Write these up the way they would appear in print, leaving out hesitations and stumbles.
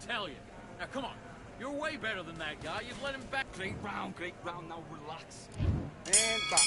tell you. Now, come on. You're way better than that guy. You've let him back. Great round. Now relax. And back.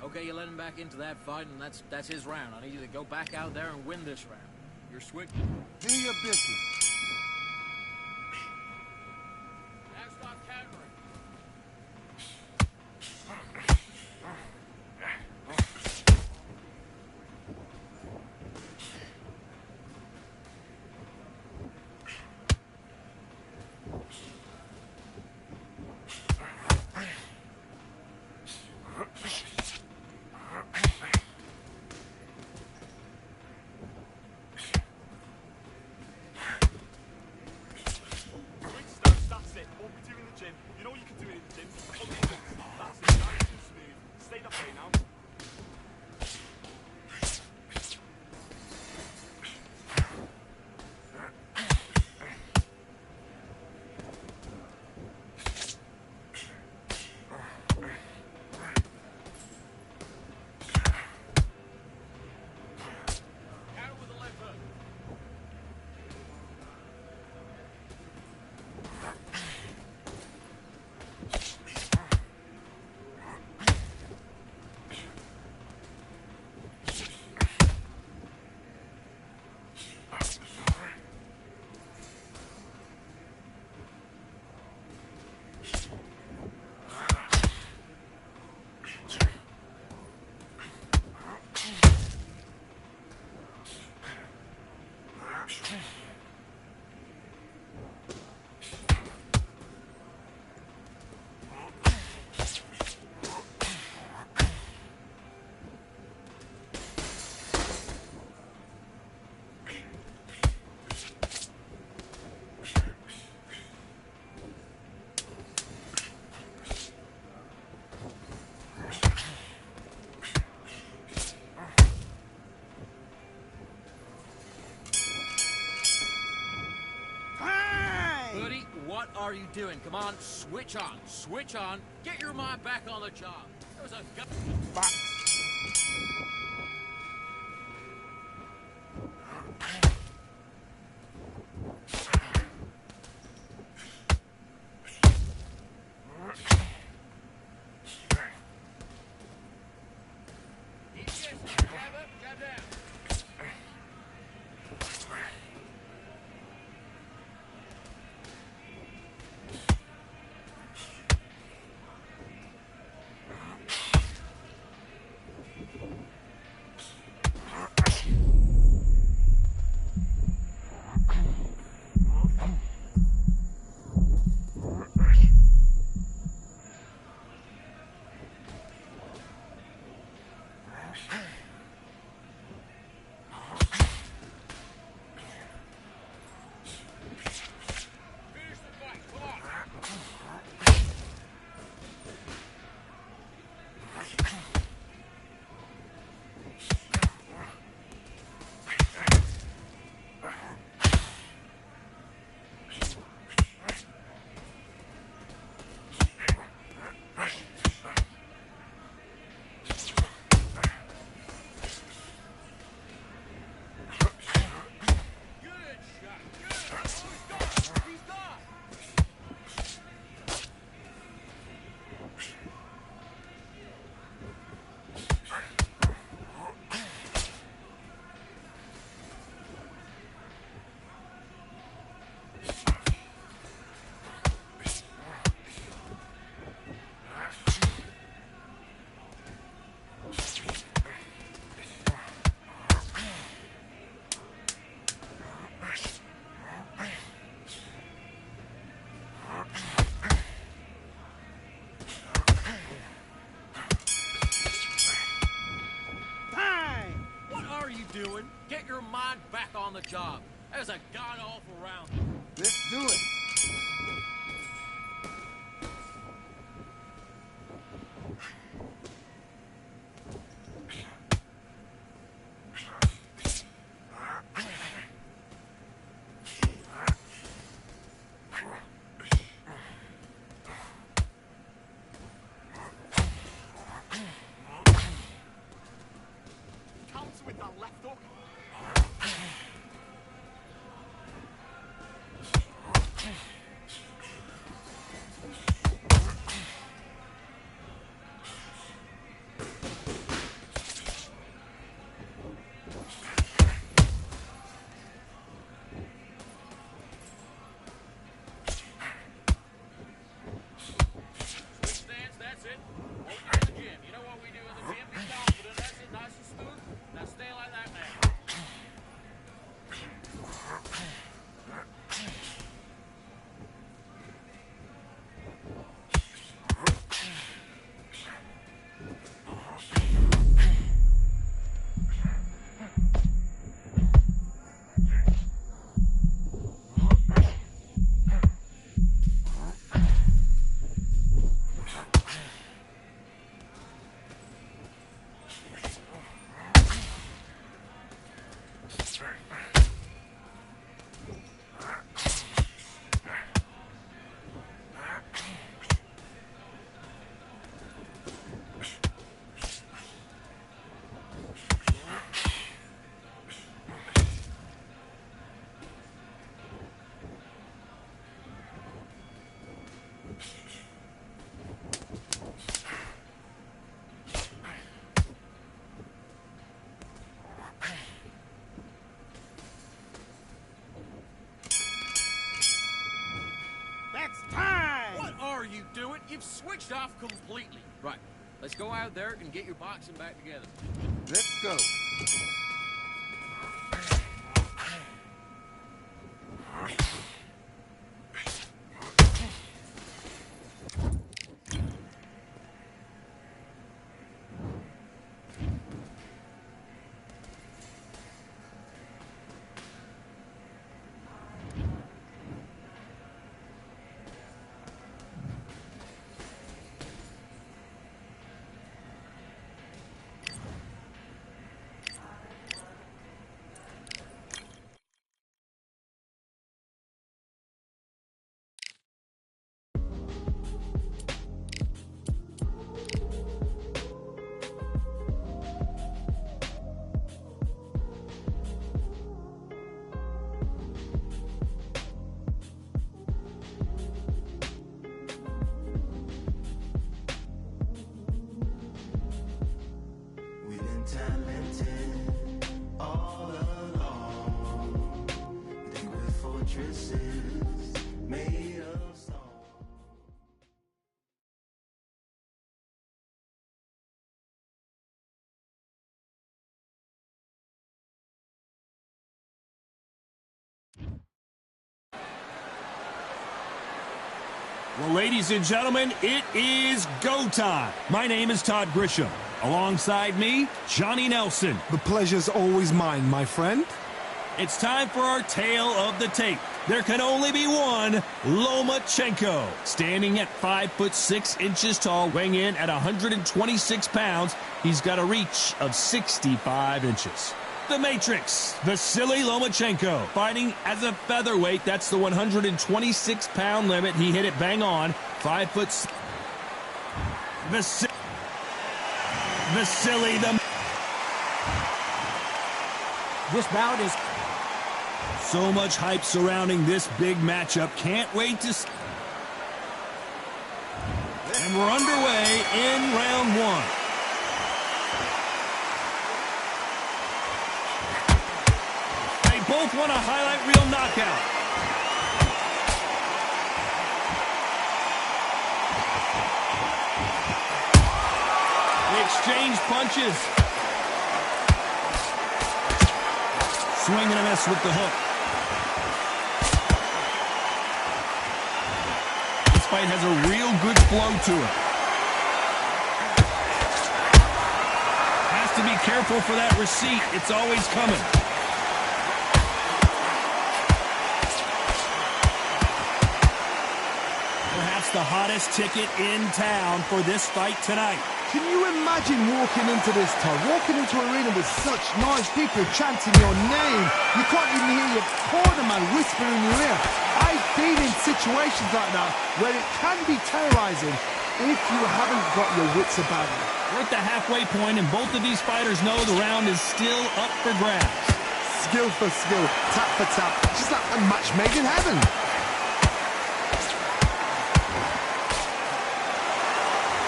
Okay, you let him back into that fight, and that's his round. I need you to go back out there and win this round. You're switching. Do your business. Stop countering. What are you doing? Come on, switch on. Switch on. Get your mind back on the job. There's a gun. Box. job. That was a god-awful round. Let's do it. Counts with the left hook. Stance, that's it. What we do in the gym. You know what we do in the gym? Be confident. That's it, nice and smooth. Now stay like that now. That's time. What are you doing? You've switched off completely. Right. Let's go out there and get your boxing back together. Let's go. We've been talented all along. We think we're fortresses made of stone. Well, ladies and gentlemen, it is go time. My name is Todd Grisham. Alongside me, Johnny Nelson. The pleasure's always mine, my friend. It's time for our tale of the tape. There can only be one, Lomachenko. Standing at 5'6" tall, weighing in at 126 pounds, he's got a reach of 65 inches. The Matrix, Vasily Lomachenko, fighting as a featherweight. That's the 126-pound limit. He hit it bang on. 5 foot. Vasily the. This bout is So much hype surrounding this big matchup. Can't wait to. And we're underway in round one. Both want a highlight reel knockout. They exchange punches. Swing and a miss with the hook. This fight has a real good flow to it. Has to be careful for that receipt. It's always coming. the hottest ticket in town for this fight tonight. Can you imagine walking into this, Todd? Walking into an arena with such noise, people chanting your name. You can't even hear your cornerman whispering in your ear. I've been in situations like that where it can be terrorizing if you haven't got your wits about you. We're at the halfway point, and both of these fighters know the round is still up for grabs. Skill for skill, tap for tap, just like a match made in heaven.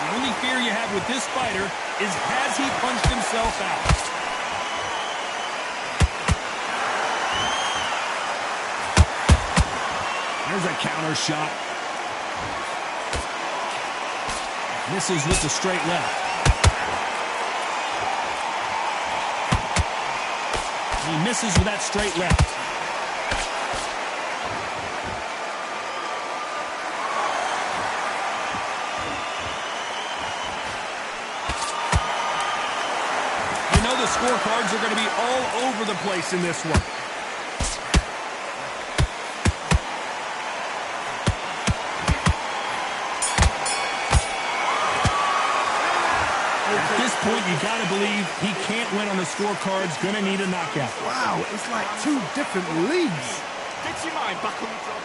The only fear you have with this fighter is, has he punched himself out? There's a counter shot. Misses with the straight left. He misses with that straight left. You know the scorecards are going to be all over the place in this one. At this point, you got to believe he can't win on the scorecards. Going to need a knockout. Wow, it's like two different leagues. Get your mind back on the top.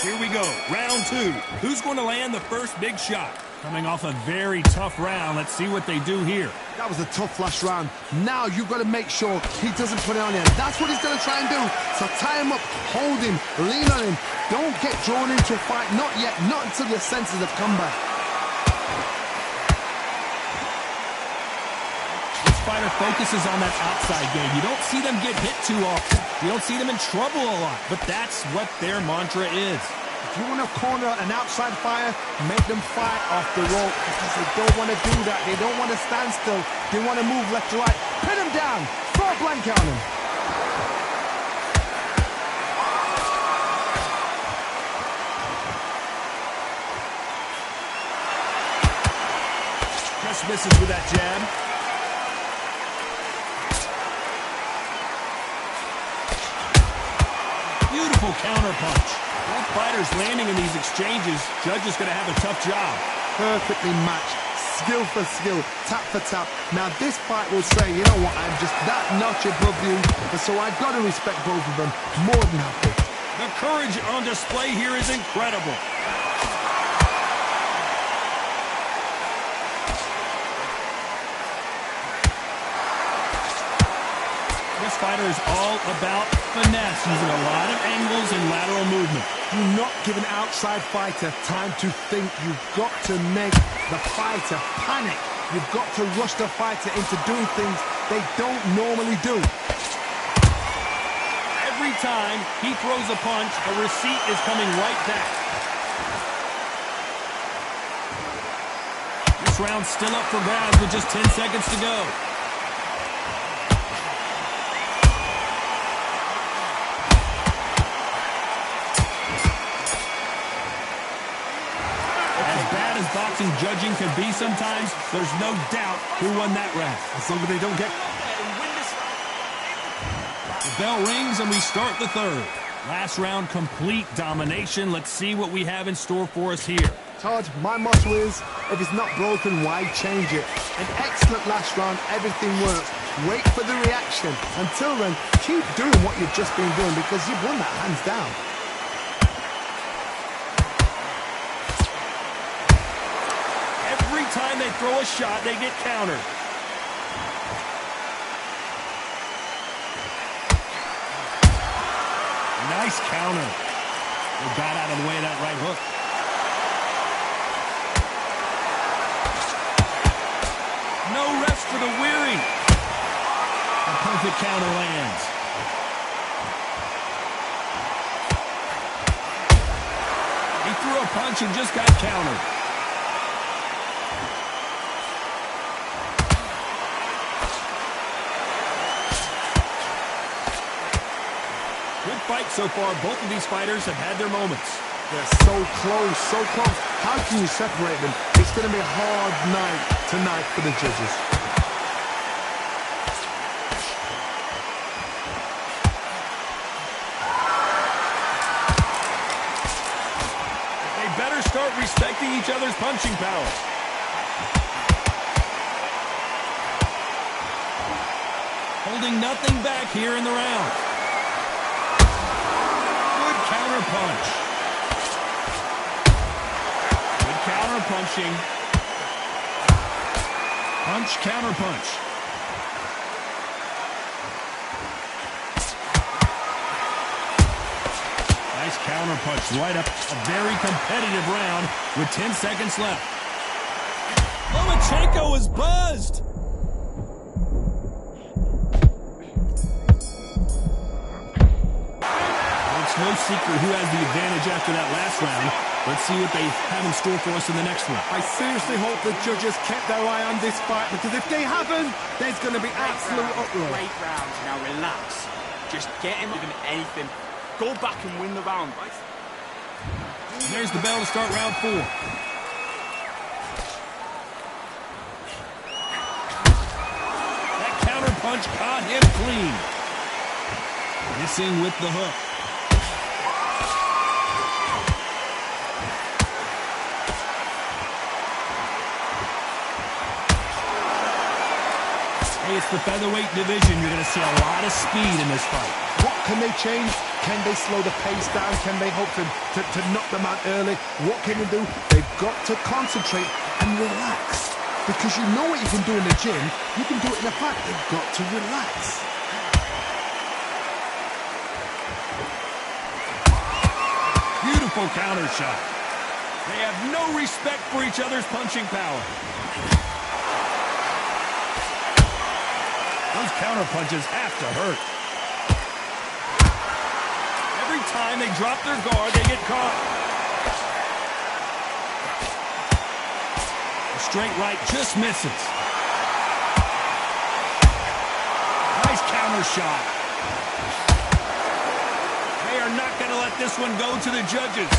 Here we go, round two. Who's going to land the first big shot? Coming off a very tough round. Let's see what they do here. That was a tough last round. Now you've got to make sure he doesn't put it on you. That's what he's going to try and do. So tie him up, hold him, lean on him. Don't get drawn into a fight. Not yet. Not until your senses have come back. This fighter focuses on that outside game. You don't see them get hit too often. You don't see them in trouble a lot. But that's what their mantra is. If you want to corner an outside fighter, make them fight off the rope because they don't want to do that. They don't want to stand still. They want to move left to right. Pin him down. Throw a blanket on him. Just misses with that jab. Beautiful counter punch. Both fighters landing in these exchanges. Judge is going to have a tough job. Perfectly matched. Skill for skill. Tap for tap. Now this fight will say, you know what, I'm just that notch above you. And so I've got to respect both of them. More than happy. The courage on display here is incredible. This fighter is all about finesse, using a lot of angles and lateral movement. Do not give an outside fighter time to think. You've got to make the fighter panic. You've got to rush the fighter into doing things they don't normally do. Every time he throws a punch, a receipt is coming right back. This round's still up for grabs with just 10 seconds to go. Boxing judging can be sometimes, there's no doubt who won that round. As long as they don't get... The bell rings and we start the third. Last round, complete domination. Let's see what we have in store for us here. Todd, my motto is, if it's not broken, why change it? An excellent last round, everything works. Wait for the reaction. Until then, keep doing what you've just been doing because you've won that hands down. Every time they throw a shot, they get countered. Nice counter. They got out of the way of that right hook. No rest for the weary. A perfect counter lands. He threw a punch and just got countered. Good fight so far. Both of these fighters have had their moments. They're so close, so close. How can you separate them? It's going to be a hard night tonight for the judges. They better start respecting each other's punching power. Holding nothing back here in the round. Good counter punch. Good counter punching. Punch, counter punch. Nice counter punch right up. A very competitive round with 10 seconds left. Lomachenko is buzzed. It's no secret who has the advantage after that last round. Let's see what they have in store for us in the next one. I seriously hope the judges kept their eye on this fight, because if they haven't, there's going to be absolute uproar. Great round. Now relax. Just get him doing anything. Go back and win the round. And there's the bell to start round 4. That counter punch caught him clean. Missing with the hook. Hey, it's the featherweight division. You're going to see a lot of speed in this fight. What can they change? Can they slow the pace down? Can they hope to knock them out early? What can they do? They've got to concentrate and relax. Because you know what you can do in the gym, you can do it in a fight. They've got to relax. Beautiful counter shot. They have no respect for each other's punching power. Those counter punches have to hurt. Every time they drop their guard, they get caught. A straight right just misses. Nice counter shot. They are not going to let this one go to the judges.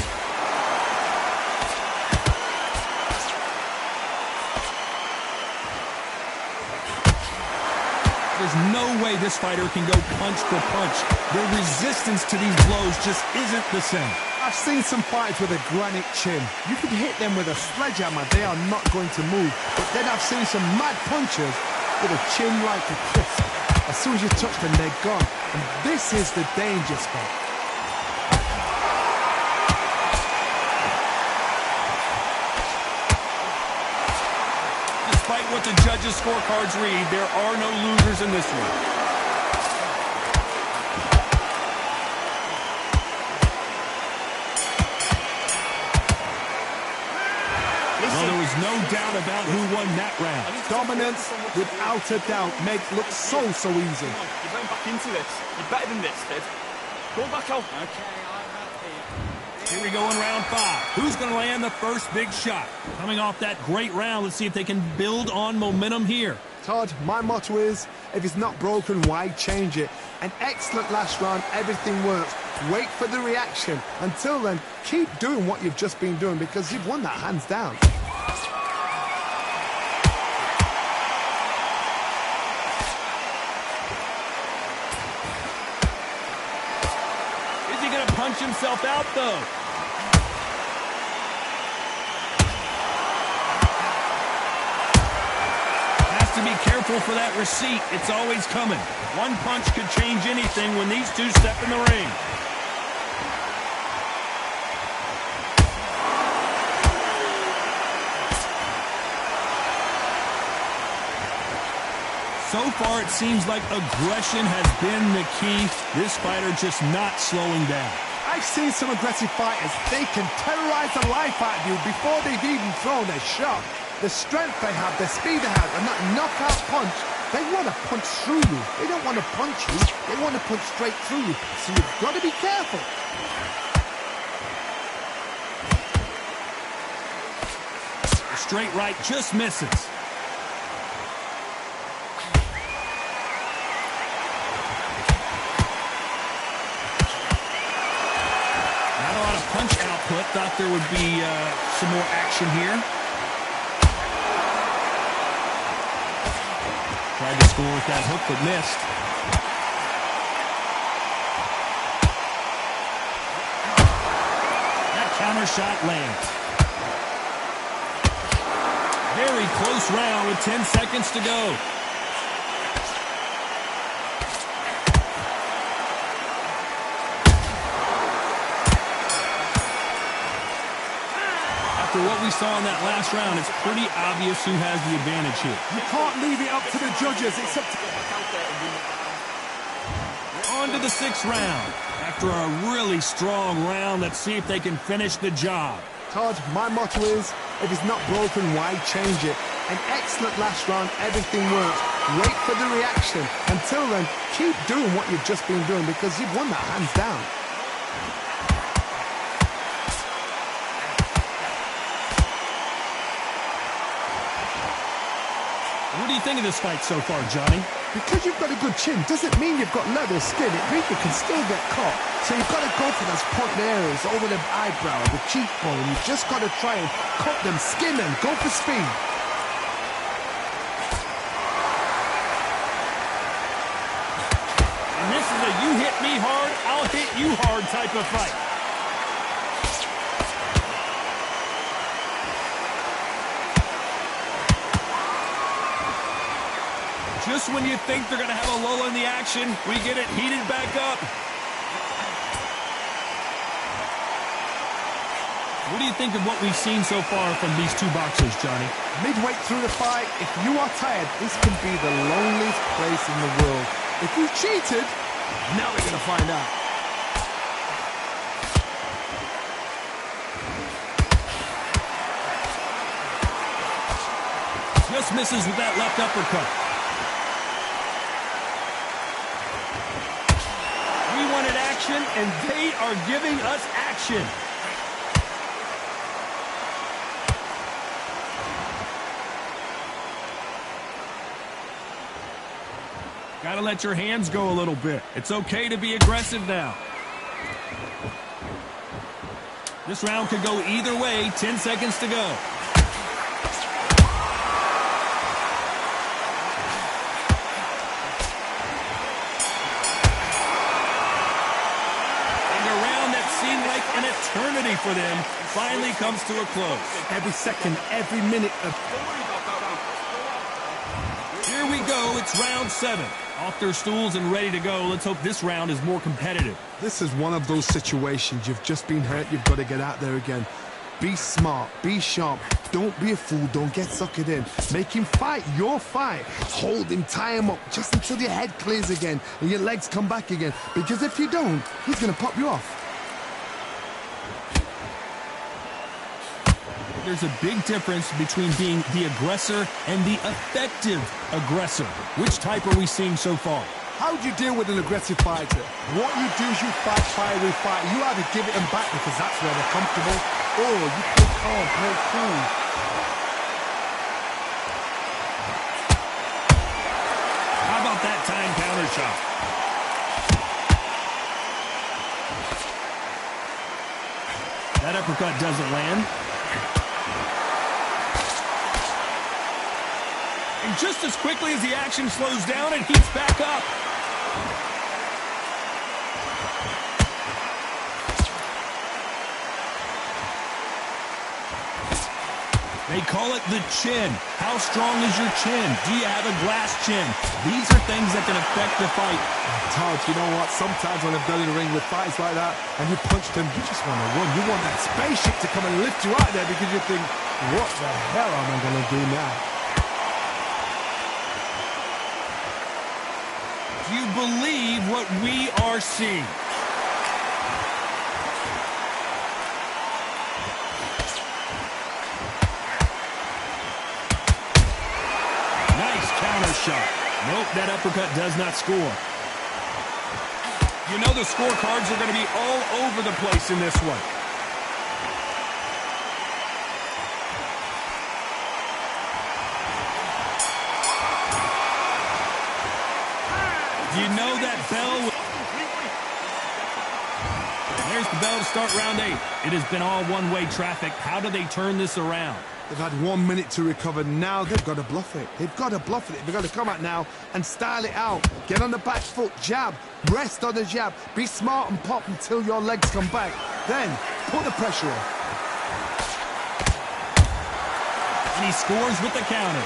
There's no way this fighter can go punch for punch. Their resistance to these blows just isn't the same. I've seen some fighters with a granite chin. You could hit them with a sledgehammer, they are not going to move. But then I've seen some mad punchers with a chin like a crisp. As soon as you touch them, they're gone. And this is the danger spot. Despite what the judges' scorecards read, there are no losers in this one. Well, there was no doubt about who won that round. Dominance, without a doubt, makes look so easy. You're going back into this. You're better than this, kid. Go back out. Here we go in round 5. Who's going to land the first big shot? Coming off that great round, let's see if they can build on momentum here. Todd, my motto is, if it's not broken, why change it? An excellent last round, everything works. Wait for the reaction. Until then, keep doing what you've just been doing, because you've won that hands down. Is he going to punch himself out, though? To be careful for that receipt. It's always coming. One punch could change anything when these two step in the ring. So far, it seems like aggression has been the key. This fighter just not slowing down. I've seen some aggressive fighters. They can terrorize the life out of you before they've even thrown a shot. The strength they have, the speed they have, and that knockout punch, they want to punch through you. They don't want to punch you, they want to punch straight through you. So you've got to be careful. The straight right just misses. Not a lot of punch output. Thought there would be some more action here. Tried to score with that hook, but missed. That counter shot lands. Very close round with 10 seconds to go. After what we saw in that last round, it's pretty obvious who has the advantage here. You can't leave it up to the judges. It's up to... On to the 6th round. After a really strong round, let's see if they can finish the job. Todd, my motto is, if it's not broken, why change it? An excellent last round, everything works. Wait for the reaction. Until then, keep doing what you've just been doing because you've won that hands down. What do you think of this fight so far, Johnny? Because you've got a good chin doesn't mean you've got leather skin. It means you can still get caught. So you've got to go for those point areas over the eyebrow, the cheekbone. You've just got to try and cut them, skin them, go for speed. And this is a you hit me hard, I'll hit you hard type of fight. Just when you think they're going to have a lull in the action, we get it heated back up. What do you think of what we've seen so far from these two boxers, Johnny? Midway through the fight, if you are tired, this can be the loneliest place in the world. If you cheated, now we're going to find out. Just misses with that left uppercut. We wanted action, and they are giving us action. Gotta let your hands go a little bit. It's okay to be aggressive now. This round could go either way. 10 seconds to go. An eternity for them finally comes to a close. Every second, every minute of... Here we go. It's round 7. Off their stools and ready to go. Let's hope this round is more competitive. This is one of those situations. You've just been hurt. You've got to get out there again. Be smart. Be sharp. Don't be a fool. Don't get suckered in. Make him fight your fight. Hold him. Tie him up just until your head clears again and your legs come back again. Because if you don't, he's going to pop you off. There's a big difference between being the aggressor and the effective aggressor. Which type are we seeing so far? How do you deal with an aggressive fighter? What you do is you fight, fire, refight. You either give it them back because that's where they're comfortable, or you play calm, play cool. How about that time counter shot? That uppercut doesn't land. And just as quickly as the action slows down, it heats back up. They call it the chin. How strong is your chin? Do you have a glass chin? These are things that can affect the fight. Todd, you know what? Sometimes when I've done in the ring with fights like that, and you punched him, you just want to run. You want that spaceship to come and lift you out there because you think, what the hell am I going to do now? Do you believe what we are seeing? Nice counter shot. Nope, that uppercut does not score. You know the scorecards are going to be all over the place in this one. Do you know that bell? There's the bell to start round 8. It has been all one-way traffic. How do they turn this around? They've had 1 minute to recover. Now they've got to bluff it. They've got to bluff it. They've got to come out now and style it out. Get on the back foot, jab, rest on the jab. Be smart and pop until your legs come back. Then put the pressure on. And he scores with the counter.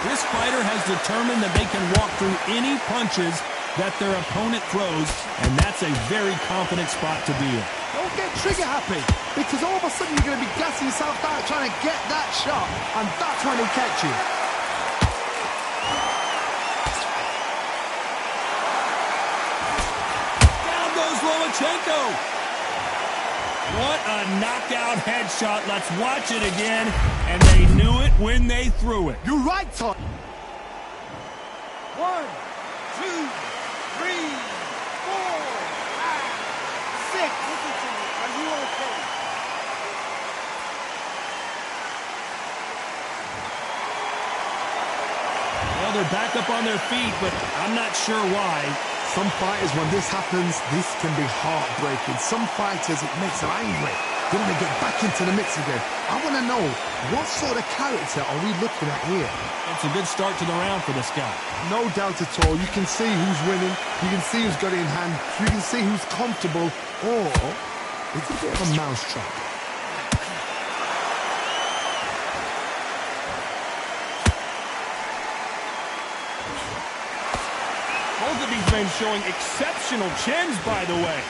This fighter has determined that they can walk through any punches that their opponent throws, and that's a very confident spot to be in. Don't get trigger happy, because all of a sudden you're going to be gassing yourself out trying to get that shot, and that's when he'll catch you. Down goes Lomachenko. What a knockout headshot. Let's watch it again, and they knew it when they threw it. You're right, Todd. 1, 2, 3, 4, 5, 6. Listen to me. Are you okay? Well, they're back up on their feet, but I'm not sure why. Some fighters, when this happens, this can be heartbreaking. Some fighters, it makes them angry. They want to get back into the mix again. I want to know, what sort of character are we looking at here? It's a good start to the round for this guy. No doubt at all. You can see who's winning. You can see who's got it in hand. You can see who's comfortable. Or it's a bit of a mousetrap. Both of these men showing exceptional chins, by the way.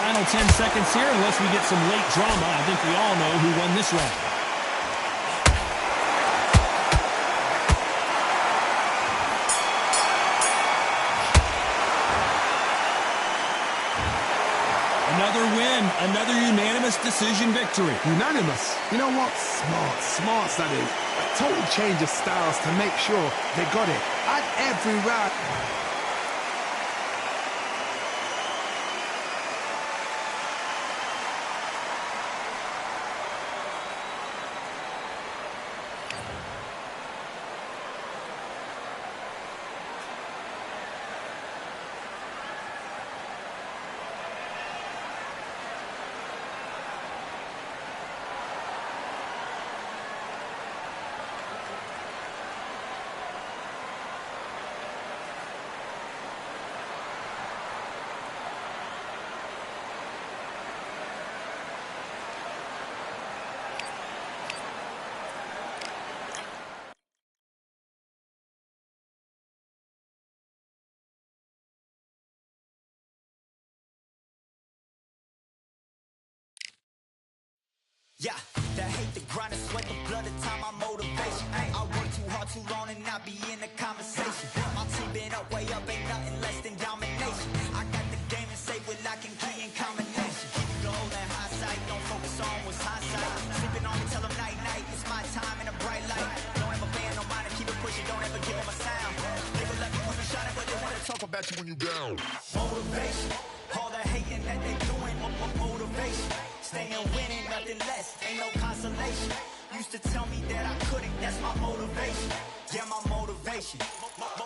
Final 10 seconds here, unless we get some late drama. I think we all know who won this round. Another win, another unanimous decision victory. Unanimous. You know what? Smarts that is. A total change of styles to make sure they got it at every round. Yeah, the hate, the grind, the sweat, the blood, the time, my motivation. I work too hard, too long, and not be in the conversation. My team been up, way up, ain't nothing less than domination. I got the game and say with lock and key in combination. Keep it goal and high sight, don't focus on what's hindsight. Sleeping on me, tell them night, night, it's my time in a bright light. Don't ever band, no mind, keep it pushing, don't ever give them a sound. They will let me when you shining, but they wanna talk about you when you down. Motivation, all the hating that they doing, motivation. Staying winning, nothing less, ain't no consolation. Used to tell me that I couldn't, that's my motivation. Yeah, my motivation,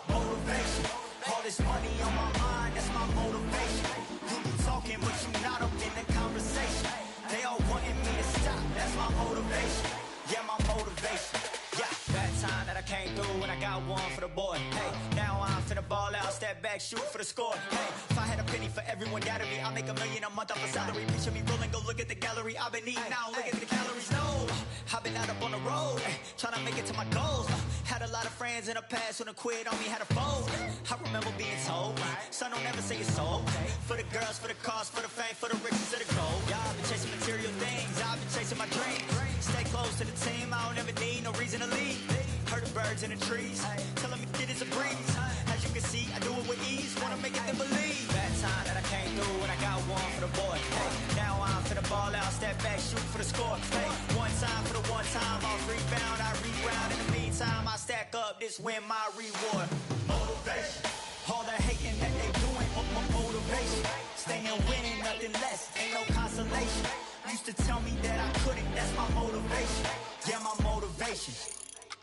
motivation. All this money on my mind, that's my motivation. You be talking, but you not up in the conversation. They all wanting me to stop, that's my motivation. Yeah, my motivation. Yeah, that time that I came through and I got one for the boy. Hey, now I'm finna ball out, step back, shoot for the score. Hey, if I had a penny for everyone doubted me, I'll make $1 million a month off a salary. Picture me rolling, go look at the gallery. I've been eating now, look at the calories. No, I've been out up on the road, trying to make it to my goals. Had a lot of friends in the past when I quit on me, had a fold. I remember being told, son, don't ever say it's so. For the girls, for the cars, for the fame, for the riches, for the gold. Yeah, I've been chasing material things, I've been chasing my dreams. Stay close to the team, I don't ever need no reason to leave. Heard the birds in the trees, telling me it is a breeze. As you can see, I do it with ease, wanna make it then believe. Bad time that I came through and I got one for the boy. Hey, now I'm finna ball out, step back, shoot for the score. Hey, one time for the one time, I'll rebound, I reround. In the meantime, I stack up, this win my reward. Motivation, all the hating that they doing, motivation. Staying winning, nothing less, ain't no consolation. Used to tell me that I couldn't, that's my motivation. Yeah, my motivation.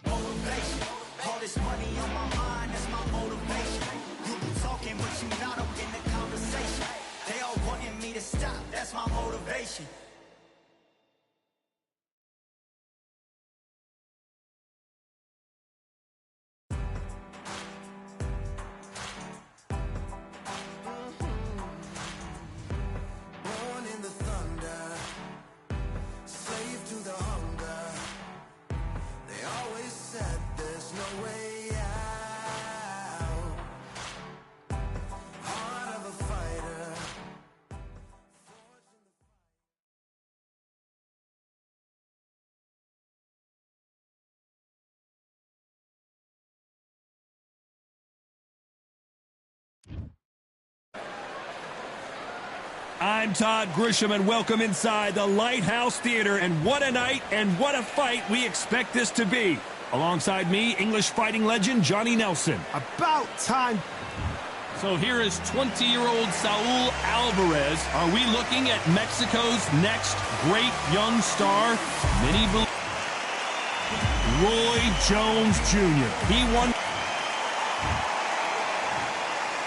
Motivation, all this money on my mind, that's my motivation. You be talking, but you not up in the conversation. They all wanting me to stop, that's my motivation. I'm Todd Grisham, and welcome inside the Lighthouse Theater. And what a night and what a fight we expect this to be. Alongside me, English fighting legend Johnny Nelson. About time. So here is 20-year-old Saul Alvarez. Are we looking at Mexico's next great young star? Many believe Roy Jones Jr. He won.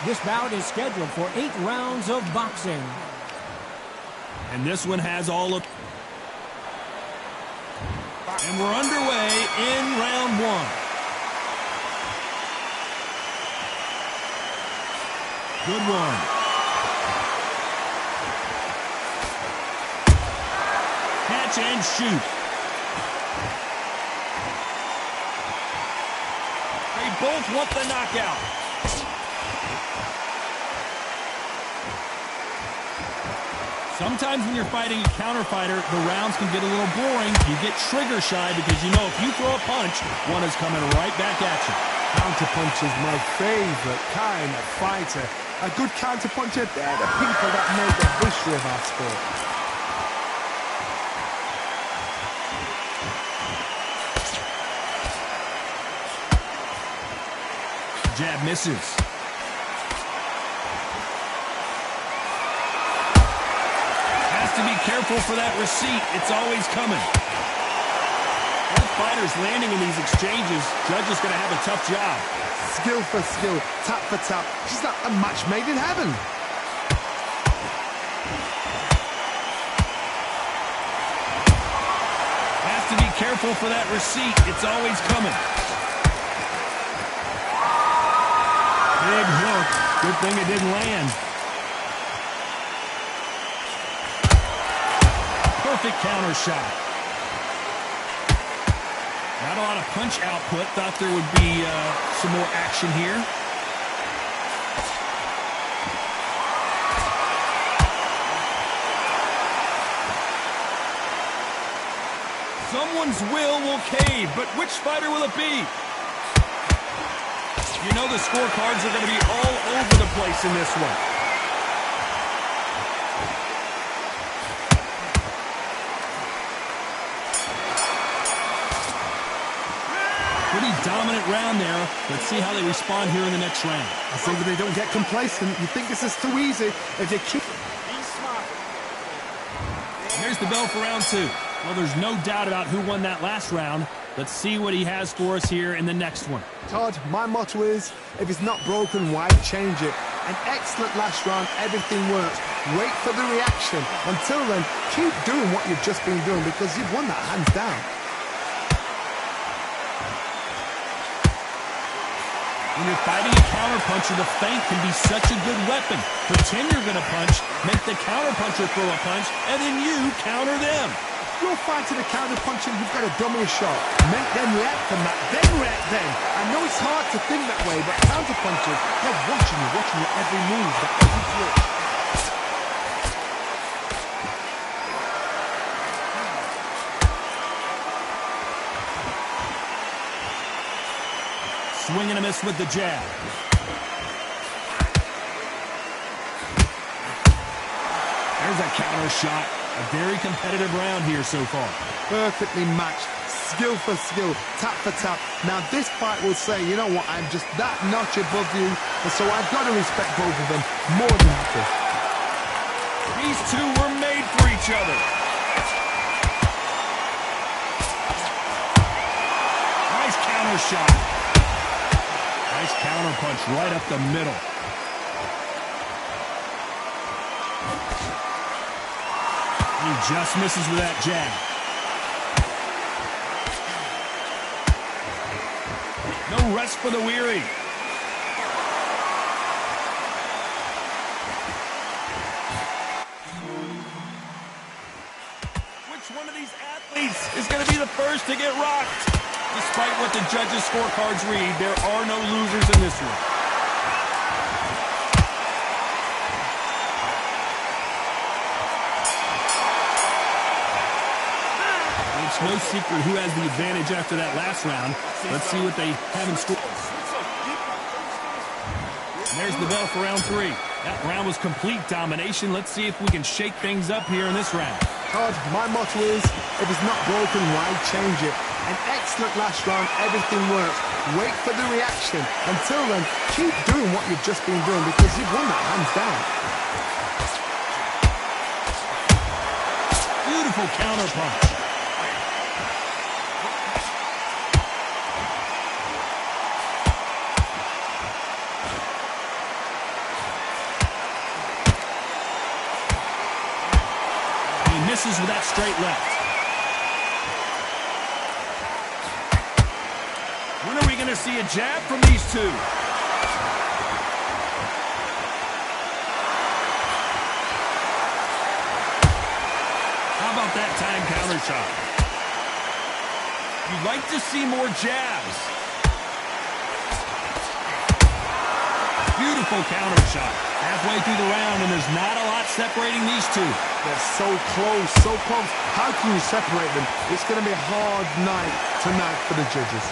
This bout is scheduled for 8 rounds of boxing. And this one has all of... And we're underway in round 1. Good one. Catch and shoot. They both want the knockout. Sometimes when you're fighting a counter fighter, the rounds can get a little boring. You get trigger shy because you know if you throw a punch, one is coming right back at you. Counterpunch is my favorite kind of fighter. A good counterpuncher, they're the people that make the history of our sport. Jab misses. Has to be careful for that receipt. It's always coming. Both fighters landing in these exchanges. Judge is going to have a tough job. Skill for skill, tap for tap. Just like a match made in heaven. Has to be careful for that receipt. It's always coming. Big hook. Good thing it didn't land. Perfect counter shot. Not a lot of punch output. Thought there would be some more action here. Someone's will cave, but which fighter will it be? You know the scorecards are going to be all over the place in this one. Pretty dominant round there. Let's see how they respond here in the next round. I think they don't get complacent. You think this is too easy if they keep... Here's the bell for round 2. Well, there's no doubt about who won that last round. Let's see what he has for us here in the next one. Todd, my motto is, if it's not broken, why change it? An excellent last round, everything works. Wait for the reaction. Until then, keep doing what you've just been doing because you've won that hands down. When you're fighting a counterpuncher, the feint can be such a good weapon. Pretend you're going to punch, make the counterpuncher throw a punch, and then you counter them. If you're fighting a counterpuncher, you've got to dummy a shot. Make them react from that, then react then. I know it's hard to think that way, but counterpunchers, they're watching your every move, their every twitch. Swing and a miss with the jab. There's a counter shot. A very competitive round here so far. Perfectly matched. Skill for skill. Tap for tap. Now this fight will say, you know what, I'm just that notch above you. And so I've got to respect both of them more than happy. These two were made for each other. Nice counter shot. Nice counter punch right up the middle. He just misses with that jab. No rest for the weary. Which one of these athletes is going to be the first to get rocked? Despite what the judges' scorecards read, there are no losers in this one. It's no secret who has the advantage after that last round. Let's see what they have in store. There's the bell for round 3. That round was complete domination. Let's see if we can shake things up here in this round. Todd, my motto is, if it's not broken, why change it? An excellent last round, everything works. Wait for the reaction. Until then, keep doing what you've just been doing because you've won that hands down. Beautiful counter punch. Misses with that straight left. When are we going to see a jab from these two? How about that time counter shot? You'd like to see more jabs. Beautiful counter shot. Halfway through the round, and there's not a lot separating these two. They're so close, so close. How can you separate them? It's going to be a hard night tonight for the judges.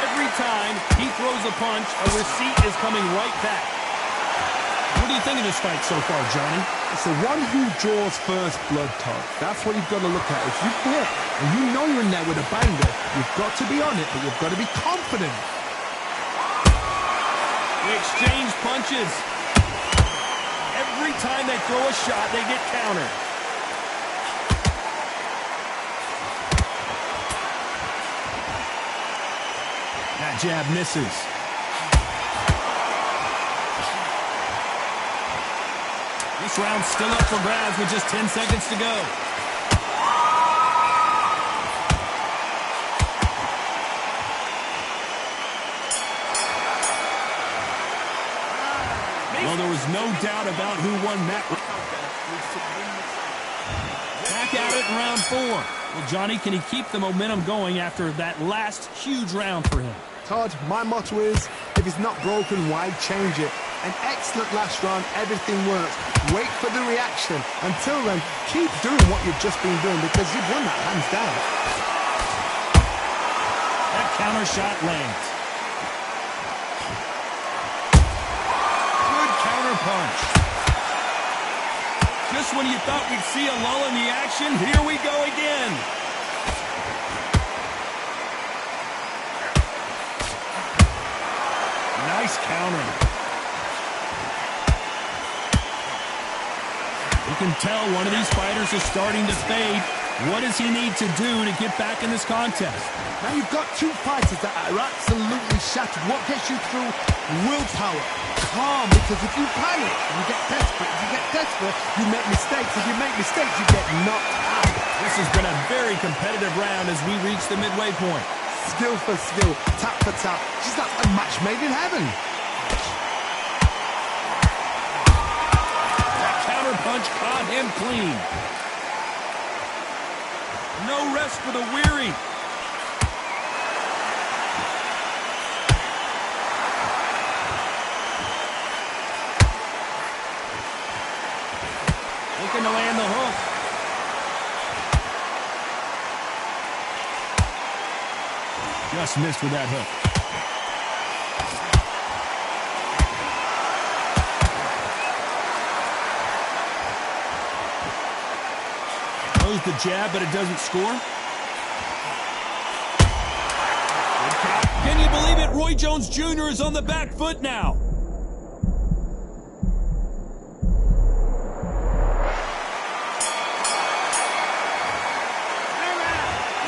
Every time he throws a punch, a receipt is coming right back. What do you think of this fight so far, Johnny? It's the one who draws first blood, Todd. That's what you've got to look at. If you hit and you know you're in there with a banger, you've got to be on it, but you've got to be confident. They exchange punches. Every time they throw a shot, they get countered. That jab misses. This round's still up for grabs with just 10 seconds to go. Well, there was no doubt about who won that. Back at it in round 4. Well, Johnny, can he keep the momentum going after that last huge round for him? Todd, my motto is, if it's not broken, why change it? An excellent last round, everything works. Wait for the reaction. Until then, keep doing what you've just been doing because you've won that hands down. That counter shot lands. Punch. Just when you thought we'd see a lull in the action, here we go again. Nice counter. You can tell one of these fighters is starting to fade. What does he need to do to get back in this contest? Now you've got two fighters that are absolutely shattered. What gets you through? Willpower. Calm, because if you panic, you get desperate. If you get desperate, you make mistakes. If you make mistakes, you get knocked out. This has been a very competitive round as we reach the midway point. Skill for skill, tap for tap. Just like a match made in heaven. That counter punch caught him clean. No rest for the weary. Looking to land the hook. Just missed with that hook. Throws the jab, but it doesn't score. Can you believe it? Roy Jones Jr. is on the back foot now.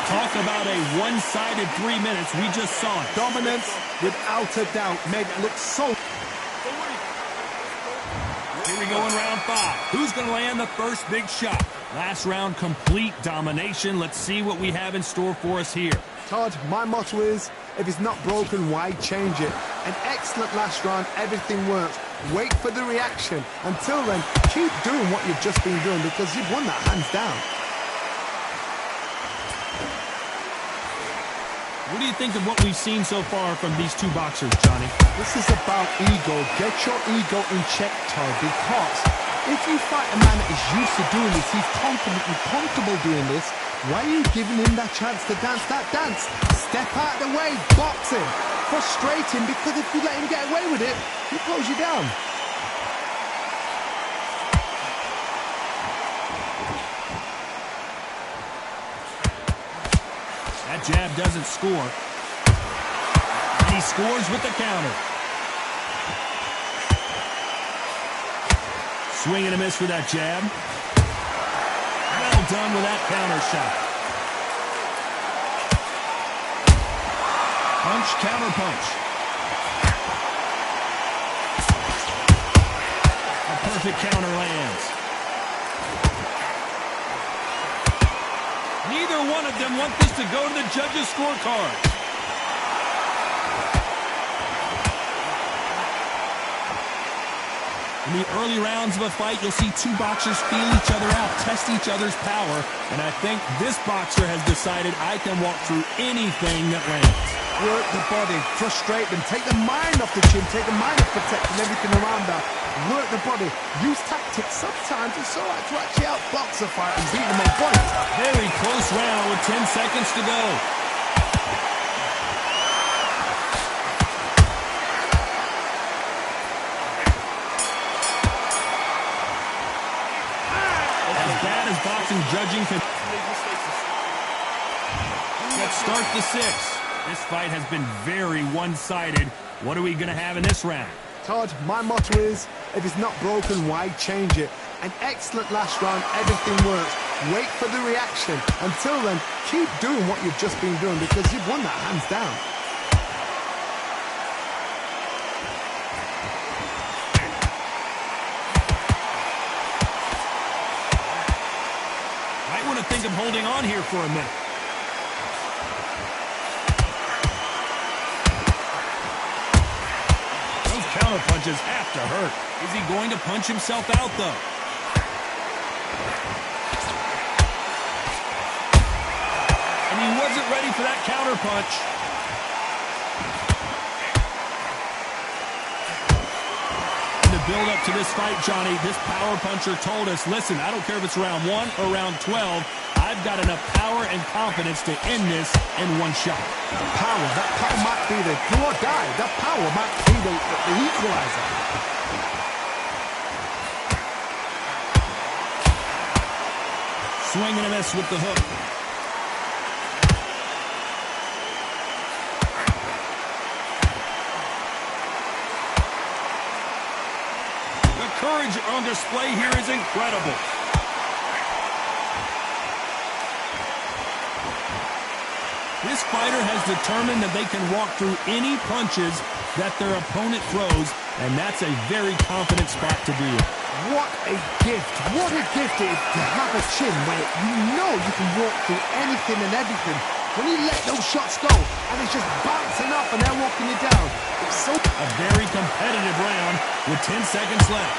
Talk about a one-sided 3 minutes. We just saw it. Dominance, without a doubt, made it look so... Here we go in round 5. Who's going to land the first big shot? Last round, complete domination. Let's see what we have in store for us here. Todd, my motto is, if it's not broken, why change it? An excellent last round, everything works. Wait for the reaction. Until then, keep doing what you've just been doing because you've won that hands down. What do you think of what we've seen so far from these two boxers, Johnny? This is about ego. Get your ego in check, Todd, because if you fight a man that is used to doing this, he's confident and comfortable doing this, why are you giving him that chance to dance that dance? Step out of the way, box him. frustrating because if you let him get away with it, he close you down. That jab doesn't score. And he scores with the counter. Swing and a miss with that jab. Well done with that counter shot. Punch, counter punch. A perfect counter lands. Neither one of them want this to go to the judges' scorecard. In the early rounds of a fight, you'll see two boxers feel each other out, test each other's power, and I think this boxer has decided I can walk through anything that lands. Work the body, frustrate them, take the mind off the chin, take the mind off protecting everything around that. Work the body, use tactics. Sometimes it's all right to actually outbox a fight and beat them on point. Very close round with 10 seconds to go. As bad as boxing judging can... Let's start the sixth. This fight has been very one-sided. What are we going to have in this round? Todd, my motto is, if it's not broken, why change it? An excellent last round, everything works. Wait for the reaction. Until then, keep doing what you've just been doing because you've won that hands down. Might want to think of holding on here for a minute. Counter punches have to hurt. Is he going to punch himself out, though? And he wasn't ready for that counter punch. In the build-up to this fight, Johnny, this power puncher told us, listen, I don't care if it's round 1 or round 12, I've got enough power and confidence to end this in one shot. That power might be the do or die. That power might be the equalizer. Swing and a miss with the hook. The courage on display here is incredible. This fighter has determined that they can walk through any punches that their opponent throws, and that's a very confident spot to be in. What a gift. What a gift it is to have a chin where you know you can walk through anything and everything. When you let those shots go, and it's just bouncing up and they're walking you down. It's so... A very competitive round with 10 seconds left.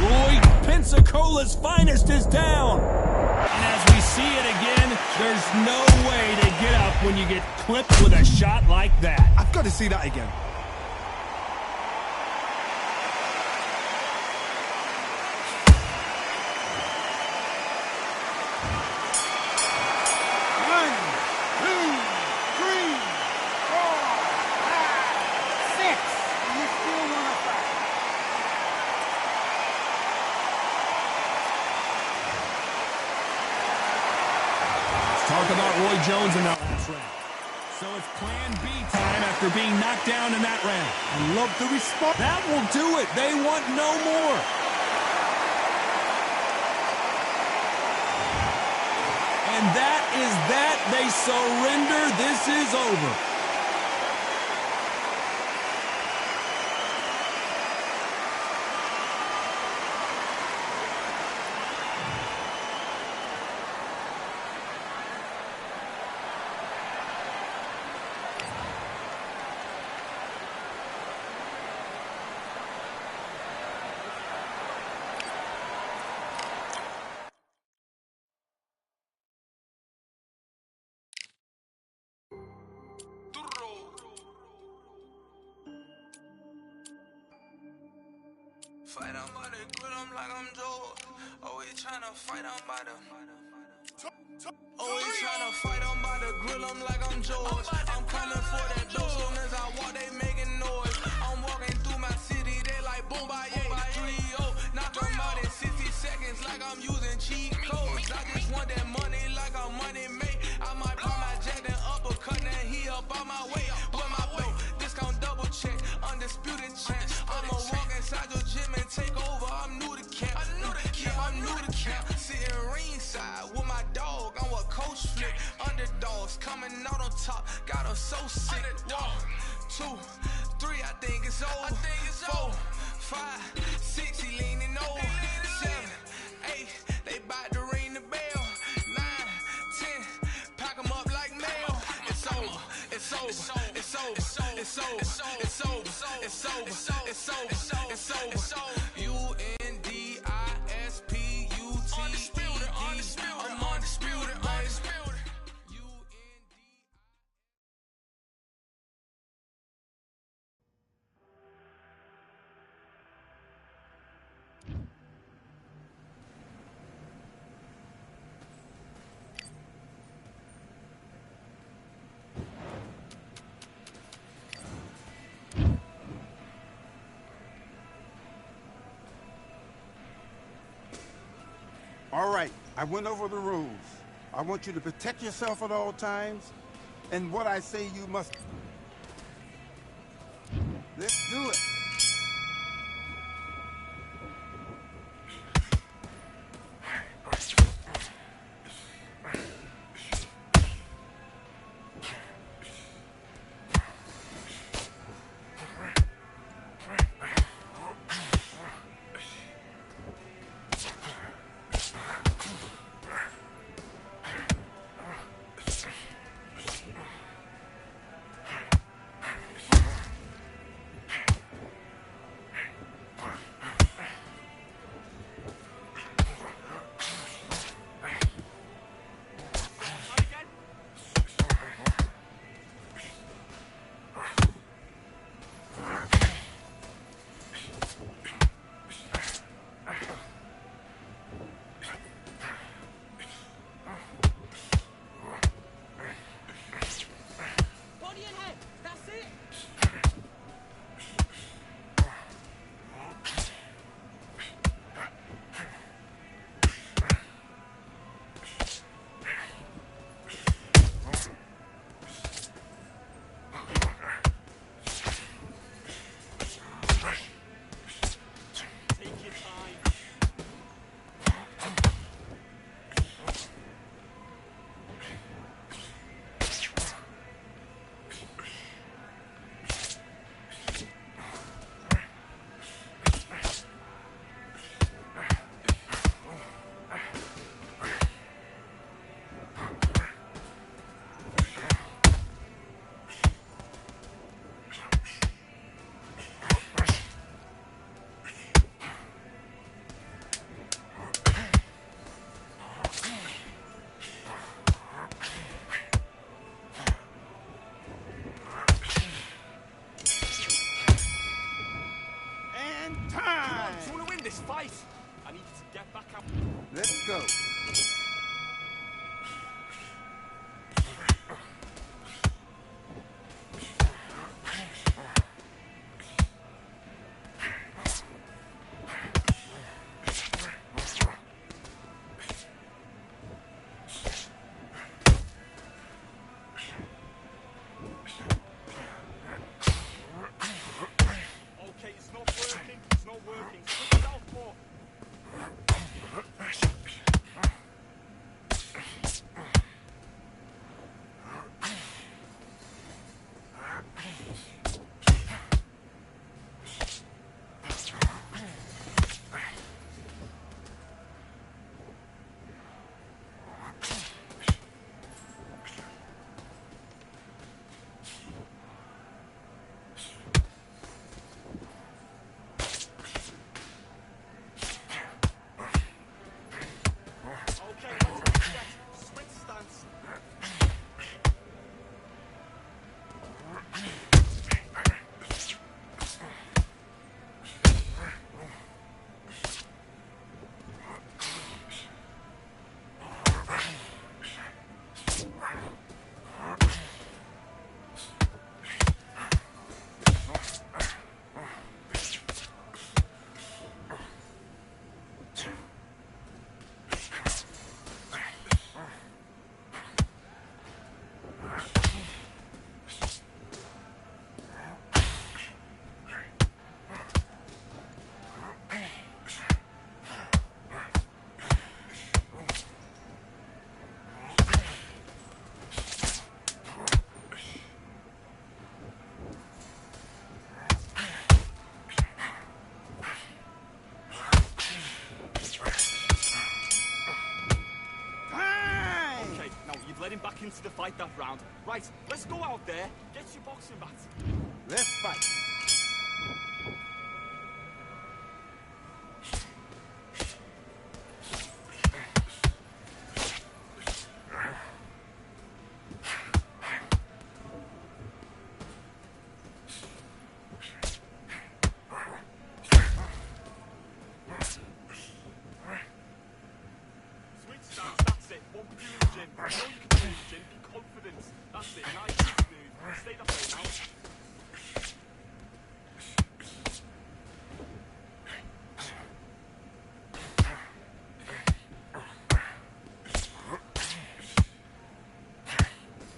Roy Pensacola's finest is down. And as we see it again, there's no way to get up when you get clipped with a shot like that. I've got to see that again. Talk about Roy Jones in that last round. So it's plan B time after being knocked down in that round. I love the response. That will do it. They want no more. And that is that. They surrender. This is over. Fight, I'm about to quit, I'm like I'm Joe. Always tryna fight, I'm about to. Always tryna fight, I'm about to grill them like I'm George. I'm coming for that dough, soon as I walk, they making noise. I'm walking through my city, they like boom, by 3-0. Knock them out in 60 seconds like I'm using cheat codes. I just want that money like I'm money made. I might pop my jack and uppercut, then he up on my way. With my belt, discount double check, undisputed champ. I'ma walk inside your gym and take over, I'm new to camp. Yeah, I'm new to camp. Sitting ringside with my dog, I'm what coach flip. Underdogs coming out on top, got them so sick. 1, 2, 3, I think it's over. 4, 5, 6, he leaning over. 7, 8, they bout to ring the bell. 9, 10, pack them up like mail. It's over, it's over, it's over, it's over, it's over, it's over, it's over, it's over. UNDISPUTED. I'm undisputed, undisputed. All right, I went over the rules. I want you to protect yourself at all times, and what I say you must... Let's do it. let him back into the fight that round. Right, let's go out there, get your boxing bats. Let's fight. Switch stance, that's it. What we do in the gym. You know you can do in the gym. Be confident. That's it. Nice and smooth. Stay that way now.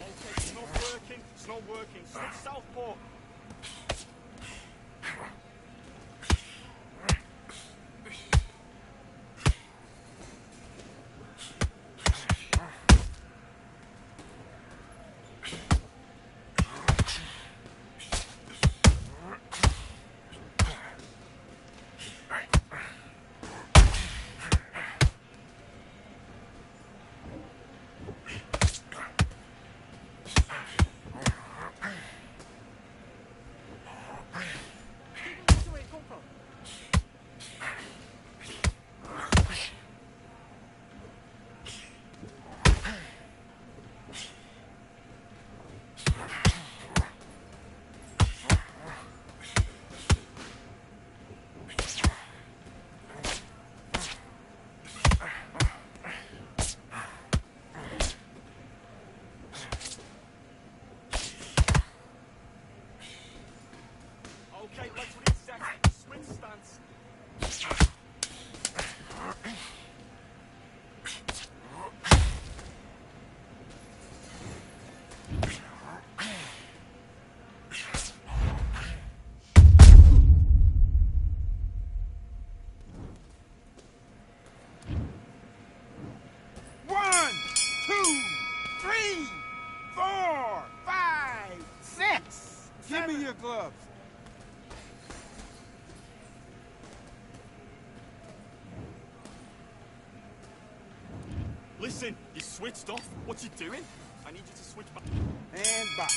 Okay, it's not working. It's not working. Switch southpaw. Okay, let's reset. Switch stance. One, two, three, 4, 5, 6. Give me your gloves. Listen, you switched off. What you doing? I need you to switch back. And box.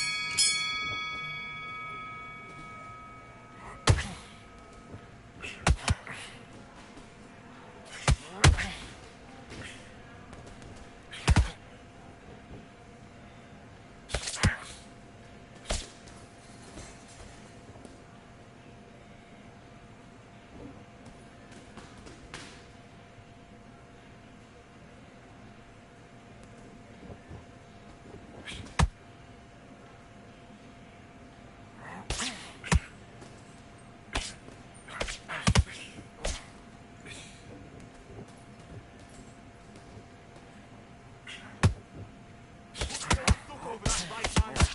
Look over that right hand.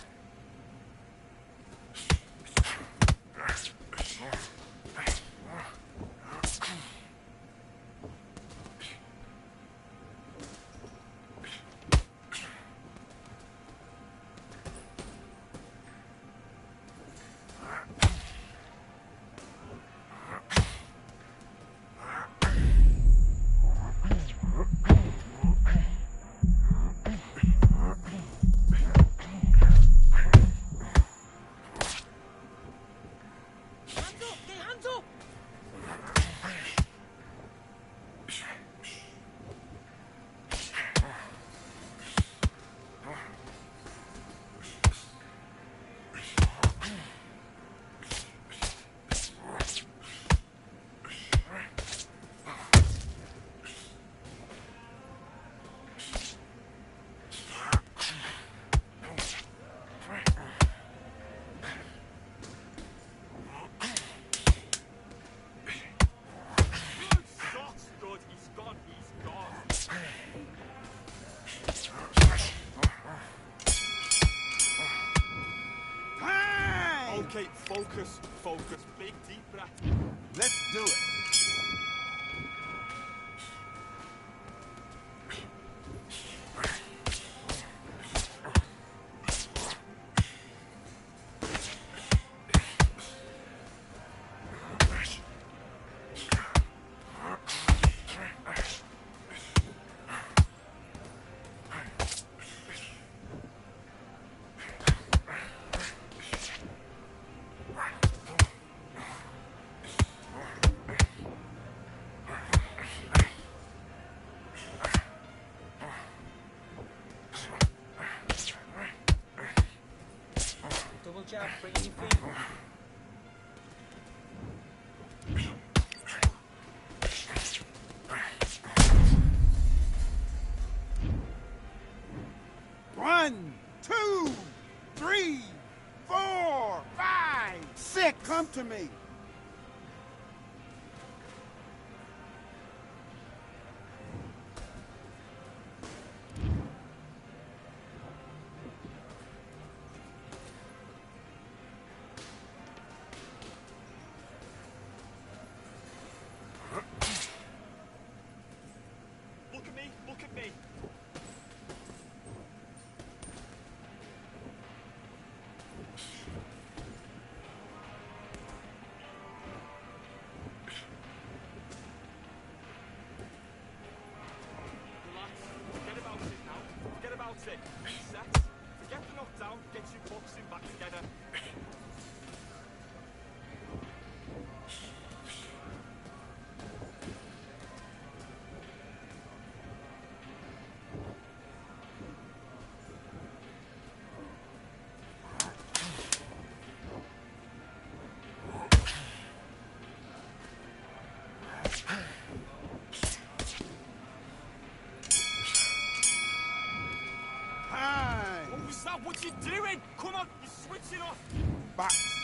Okay, focus, focus. Big deep breath. Let's do it. 2, 3, 4, 5, 6. Come to me. Look at me, look at me. Relax. Forget about it now. Forget about it. Reset. Forget the knockdown. Get your boxing back together. Time. What was that? What you doing? Come on, you're switching off. Box.